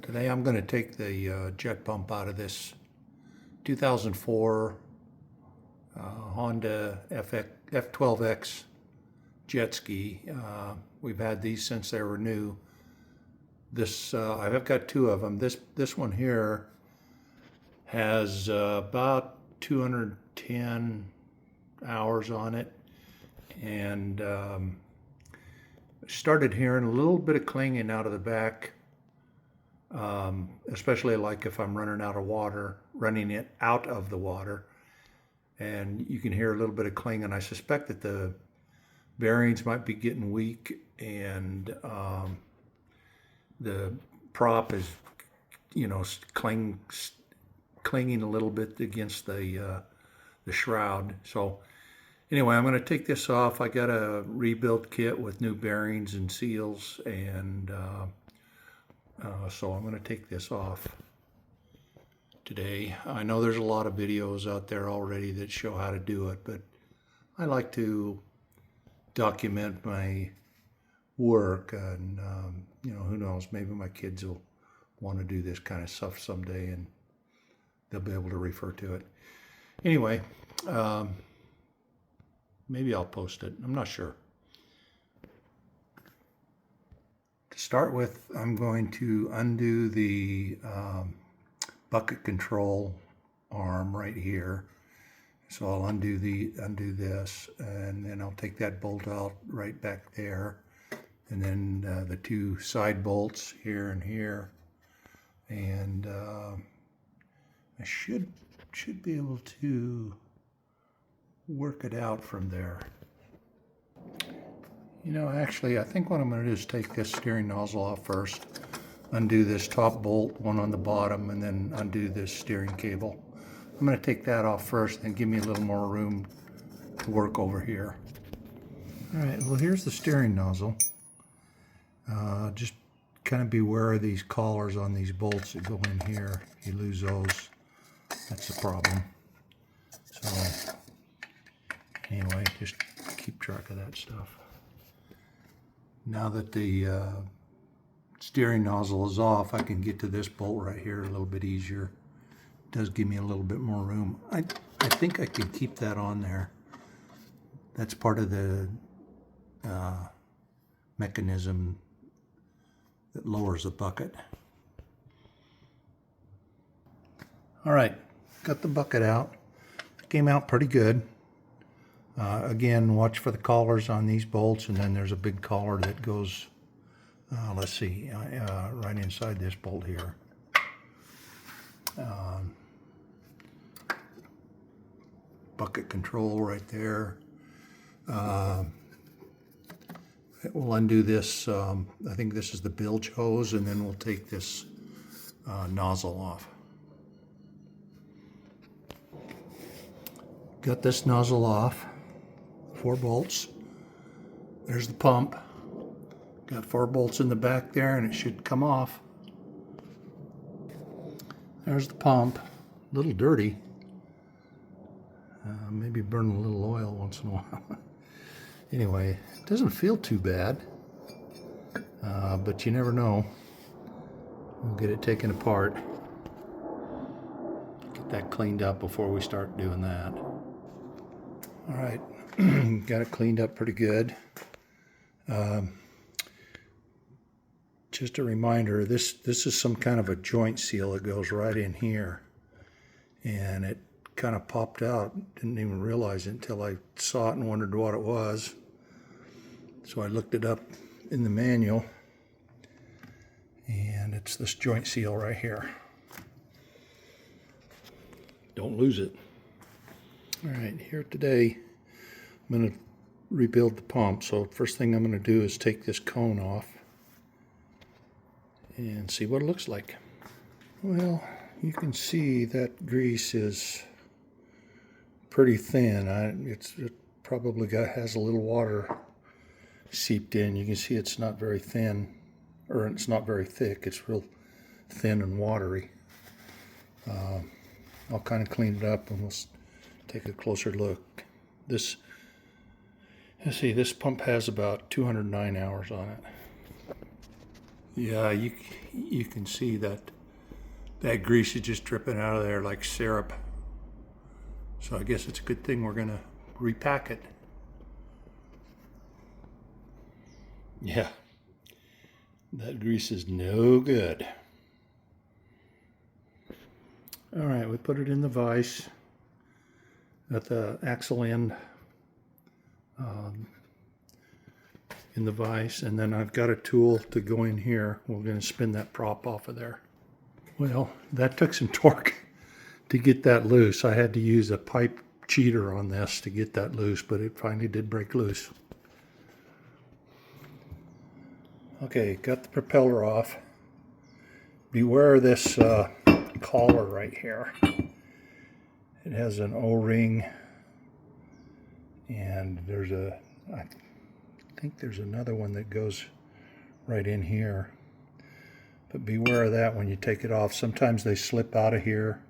Today I'm going to take the jet pump out of this 2004 Honda F-12X jet ski. We've had these since they were new. I've got two of them. This one here has about 210 hours on it, and started hearing a little bit of clanging out of the back. Especially like if I'm running it out of the water, and you can hear a little bit of clanging. I suspect that the bearings might be getting weak, and the prop is, clanging a little bit against the shroud. So anyway, I'm going to take this off. I got a rebuild kit with new bearings and seals, and so I'm going to take this off today. I know there's a lot of videos out there already that show how to do it, but I like to document my work, and who knows, maybe my kids will want to do this kind of stuff someday and they'll be able to refer to it. Anyway, maybe I'll post it. I'm not sure. To start with, I'm going to undo the bucket control arm right here. So I'll undo this, and then I'll take that bolt out right back there, and then the two side bolts here and here, and I should be able to work it out from there. Actually, I think what I'm going to do is take this steering nozzle off first, undo this top bolt, one on the bottom, and then undo this steering cable. I'm going to take that off first, and give me a little more room to work over here. All right, well, here's the steering nozzle. Just kind of beware of these collars on these bolts that go in here. If you lose those, that's the problem. So anyway, just keep track of that stuff. Now that the steering nozzle is off, I can get to this bolt right here a little bit easier. It does give me a little bit more room. I think I can keep that on there. That's part of the mechanism that lowers the bucket. All right, got the bucket out. It came out pretty good. Again, watch for the collars on these bolts, and then there's a big collar that goes, let's see, right inside this bolt here. Bucket control right there. We'll undo this, I think this is the bilge hose, and then we'll take this nozzle off. Got this nozzle off. 4 bolts. There's the pump. Got 4 bolts in the back there, and it should come off. There's the pump. A little dirty. Maybe burn a little oil once in a while. Anyway, it doesn't feel too bad, but you never know. We'll get it taken apart. Get that cleaned up before we start doing that. All right. Got it cleaned up pretty good. Just a reminder, this is some kind of a joint seal that goes right in here, and it kind of popped out. Didn't even realize it until I saw it and wondered what it was. So I looked it up in the manual, and it's this joint seal right here. Don't lose it. All right, here today I'm going to rebuild the pump. So first thing I'm going to do is take this cone off and see what it looks like. Well, you can see that grease is pretty thin. It probably has a little water seeped in. You can see it's not very thin, or it's not very thick. It's real thin and watery. I'll kind of clean it up, and we'll take a closer look. Let's see, this pump has about 209 hours on it. Yeah, you can see that grease is just dripping out of there like syrup. So I guess it's a good thing we're gonna repack it. Yeah, that grease is no good. All right, we put it in the vise at the axle end in the vise, and then I've got a tool to go in here. We're going to spin that prop off of there. Well, that took some torque to get that loose. I had to use a pipe cheater on this to get that loose, but it finally did break loose. Okay, got the propeller off. Beware of this collar right here. It has an O-ring, and there's I think there's another one that goes right in here. But beware of that when you take it off. Sometimes they slip out of here,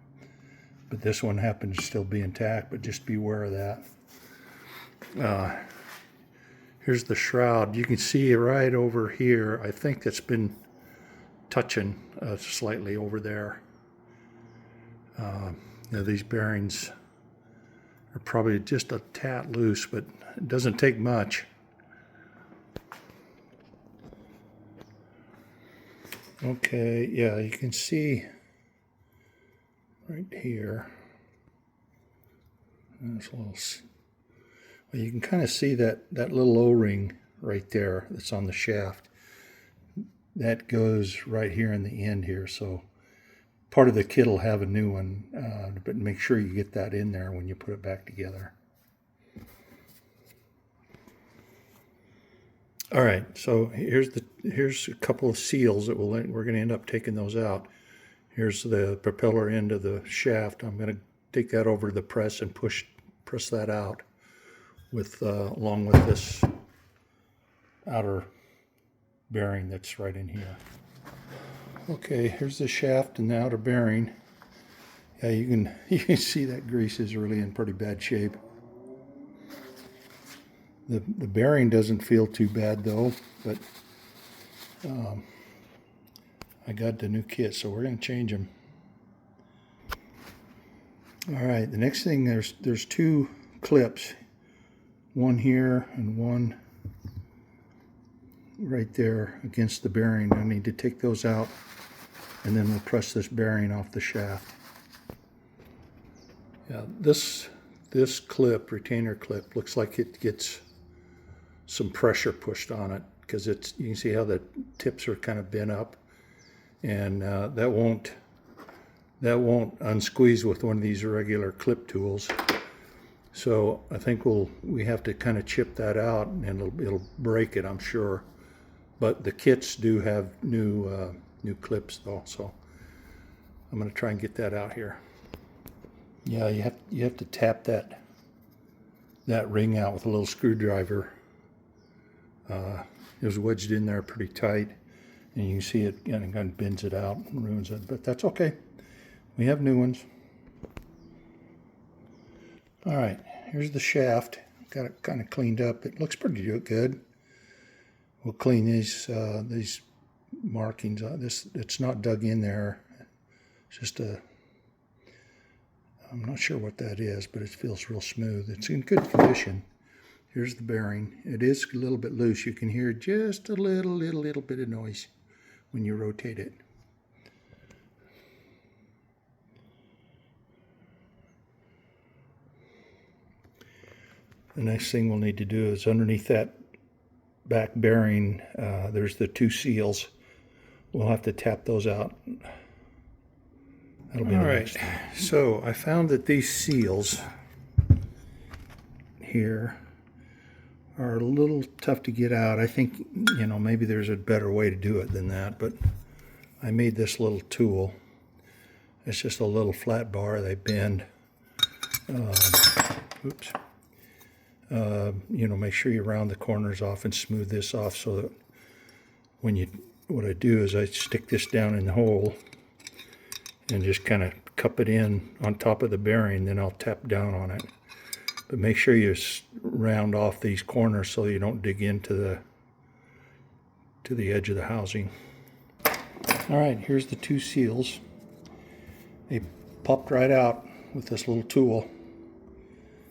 but this one happens to still be intact, but just beware of that. Here's the shroud. You can see right over here. I think it's been touching slightly over there. Now these bearings are probably just a tad loose, but it doesn't take much. Okay, yeah, you can see right here. Well, you can kind of see that little O-ring right there that's on the shaft. That goes right here in the end here, so part of the kit will have a new one, but make sure you get that in there when you put it back together. All right, so here's a couple of seals that we're going to end up taking those out. Here's the propeller end of the shaft. I'm going to take that over to the press and press that out with along with this outer bearing that's right in here. Okay, here's the shaft and the outer bearing. Yeah, you can see that grease is really in pretty bad shape. The bearing doesn't feel too bad though, but I got the new kit, so we're going to change them. All right, the next thing, there's two clips, one here and one right there against the bearing. I need to take those out, and then we'll press this bearing off the shaft. Yeah, this clip, retainer clip, looks like it gets some pressure pushed on it, because you can see how the tips are kind of bent up, and that won't unsqueeze with one of these regular clip tools. So I think we have to kind of chip that out, and it'll break it, I'm sure. But the kits do have new clips though, so I'm going to try and get that out here. Yeah, you have to tap that ring out with a little screwdriver. It was wedged in there pretty tight, and you can see it kind of bends it out and ruins it, but that's okay. We have new ones. All right, here's the shaft. Got it kind of cleaned up. It looks pretty good. We'll clean these markings. It's not dug in there. It's just I'm not sure what that is, but it feels real smooth. It's in good condition. Here's the bearing. It is a little bit loose. You can hear just a little bit of noise when you rotate it. The next thing we'll need to do is underneath that back bearing, there's the two seals. We'll have to tap those out. That'll be all right. So I found that these seals here are a little tough to get out. I think, maybe there's a better way to do it than that, but I made this little tool. It's just a little flat bar. They bend. Oops. Make sure you round the corners off and smooth this off, so that what I do is I stick this down in the hole and just kind of cup it in on top of the bearing, then I'll tap down on it. But make sure you round off these corners so you don't dig into the edge of the housing. All right, here's the two seals. They popped right out with this little tool.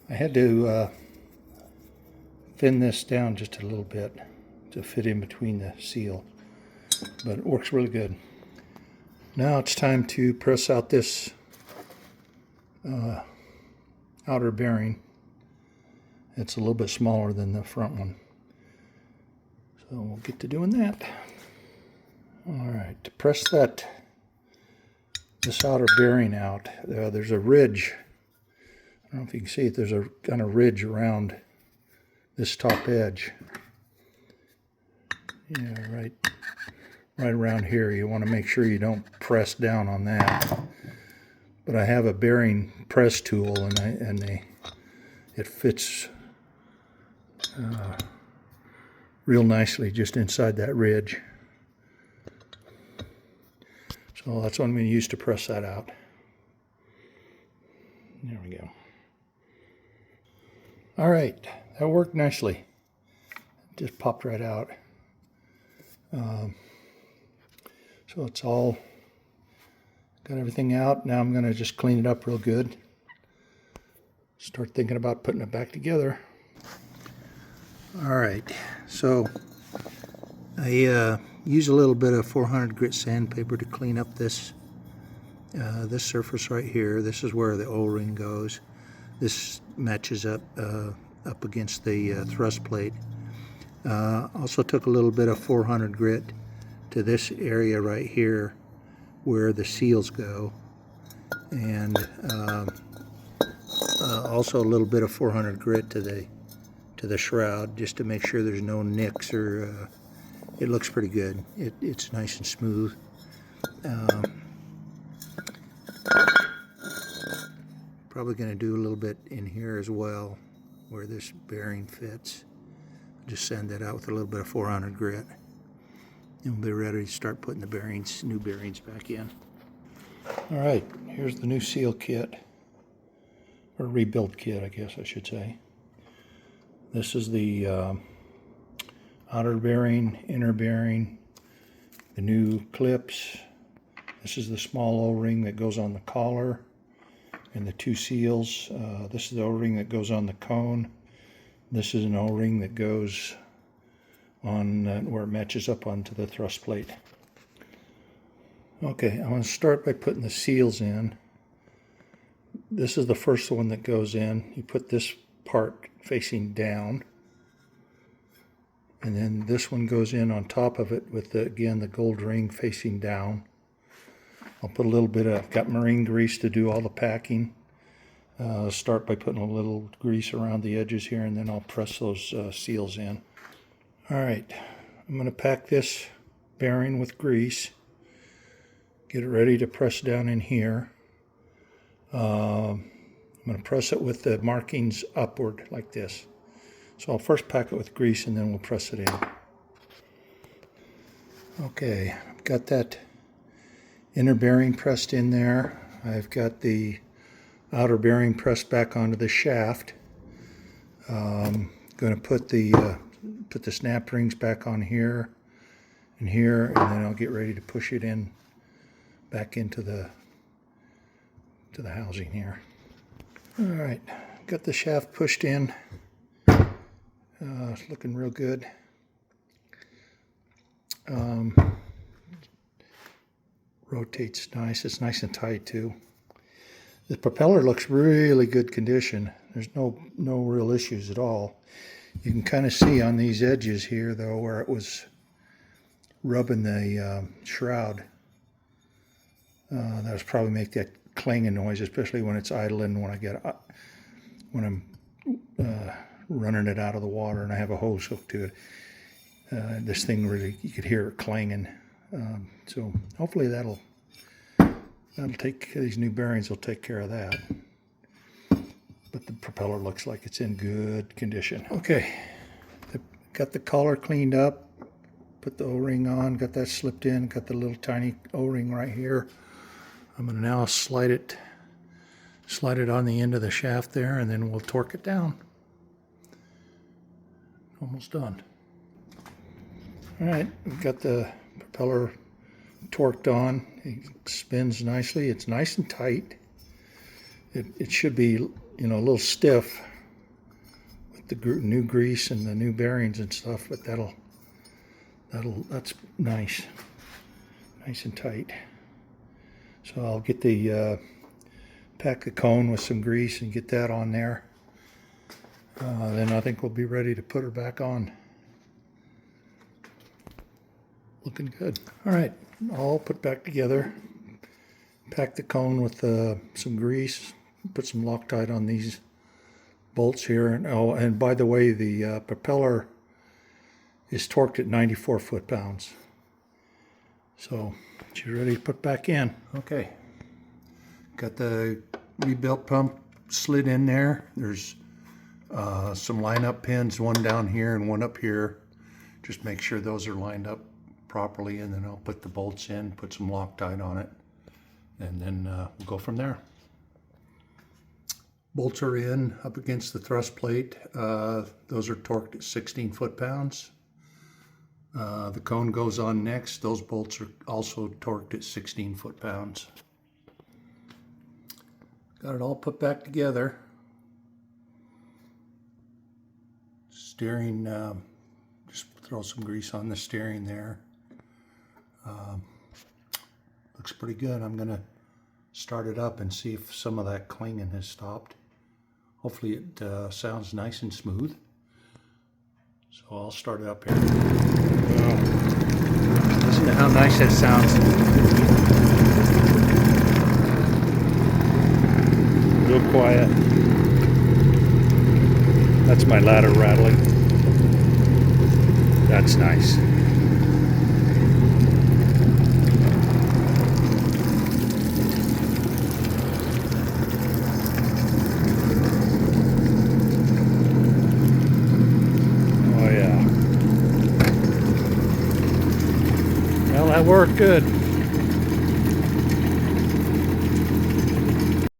I had to thin this down just a little bit to fit in between the seal, but it works really good. Now it's time to press out this outer bearing. It's a little bit smaller than the front one, so we'll get to doing that. All right, to press this outer bearing out, there's a ridge. I don't know if you can see it. There's a kind of ridge around this top edge. Yeah, right around here. You want to make sure you don't press down on that. But I have a bearing press tool, and it fits real nicely just inside that ridge. So that's what I'm going to use to press that out. There we go. All right, that worked nicely. Just popped right out. So it's all got everything out. Now I'm going to just clean it up real good. Start thinking about putting it back together. All right, so I use a little bit of 400 grit sandpaper to clean up this surface right here. This is where the O-ring goes. This matches up against the thrust plate. Also took a little bit of 400 grit to this area right here where the seals go, and also a little bit of 400 grit to the shroud, just to make sure there's no nicks, or it looks pretty good. It's nice and smooth. Probably going to do a little bit in here as well where this bearing fits. Just sand that out with a little bit of 400 grit. And we'll be ready to start putting the bearings, new bearings back in. All right, here's the new seal kit, or rebuild kit, I guess I should say. This is the outer bearing, inner bearing, the new clips. This is the small O-ring that goes on the collar, and the two seals. This is the O-ring that goes on the cone. This is an O-ring that goes on where it matches up onto the thrust plate. Okay, I'm going to start by putting the seals in. This is the first one that goes in. You put this part facing down, and then this one goes in on top of it with, again, the gold ring facing down. I'll put a little bit of, got marine grease to do all the packing. Start by putting a little grease around the edges here, and then I'll press those seals in. All right, I'm going to pack this bearing with grease. Get it ready to press down in here. I'm going to press it with the markings upward like this. So I'll first pack it with grease, and then we'll press it in. Okay, I've got that inner bearing pressed in there. I've got the outer bearing pressed back onto the shaft. I'm going to put the snap rings back on here and here, and then I'll get ready to push it in back into the housing here. All right, got the shaft pushed in. It's looking real good. Rotates nice. It's nice and tight too. The propeller looks really good condition. There's no real issues at all. You can kind of see on these edges here though where it was rubbing the shroud. That was probably make that clanging noise, especially when it's idling. When I'm running it out of the water and I have a hose hooked to it. This thing really, you could hear it clanging. So hopefully that'll take, these new bearings will take care of that. But the propeller looks like it's in good condition. Okay, got the collar cleaned up, put the O-ring on, got that slipped in, got the little tiny O-ring right here. I'm going to now slide it on the end of the shaft there, and then we'll torque it down. Almost done. All right, we've got the propeller torqued on. It spins nicely. It's nice and tight. It should be, you know, a little stiff with the new grease and the new bearings and stuff, but that's nice and tight. So I'll get the pack the cone with some grease and get that on there. Then I think we'll be ready to put her back on. Looking good. All right, all put back together. Pack the cone with some grease. Put some Loctite on these bolts here. And, oh, and by the way, the propeller is torqued at 94 foot-pounds. So she's ready to put back in. Okay. Got the rebuilt pump slid in there. There's some line-up pins, one down here and one up here. Just make sure those are lined up properly, and then I'll put the bolts in, put some Loctite on it, and then we'll go from there. Bolts are in up against the thrust plate. Those are torqued at 16 foot-pounds. The cone goes on next. Those bolts are also torqued at 16 foot-pounds. Got it all put back together. Steering, just throw some grease on the steering there. Looks pretty good. I'm going to start it up and see if some of that clanging has stopped. Hopefully it sounds nice and smooth. So I'll start it up here. Wow. Listen to how nice that sounds. Real quiet. That's my ladder rattling. That's nice. Oh yeah. Well, that worked good.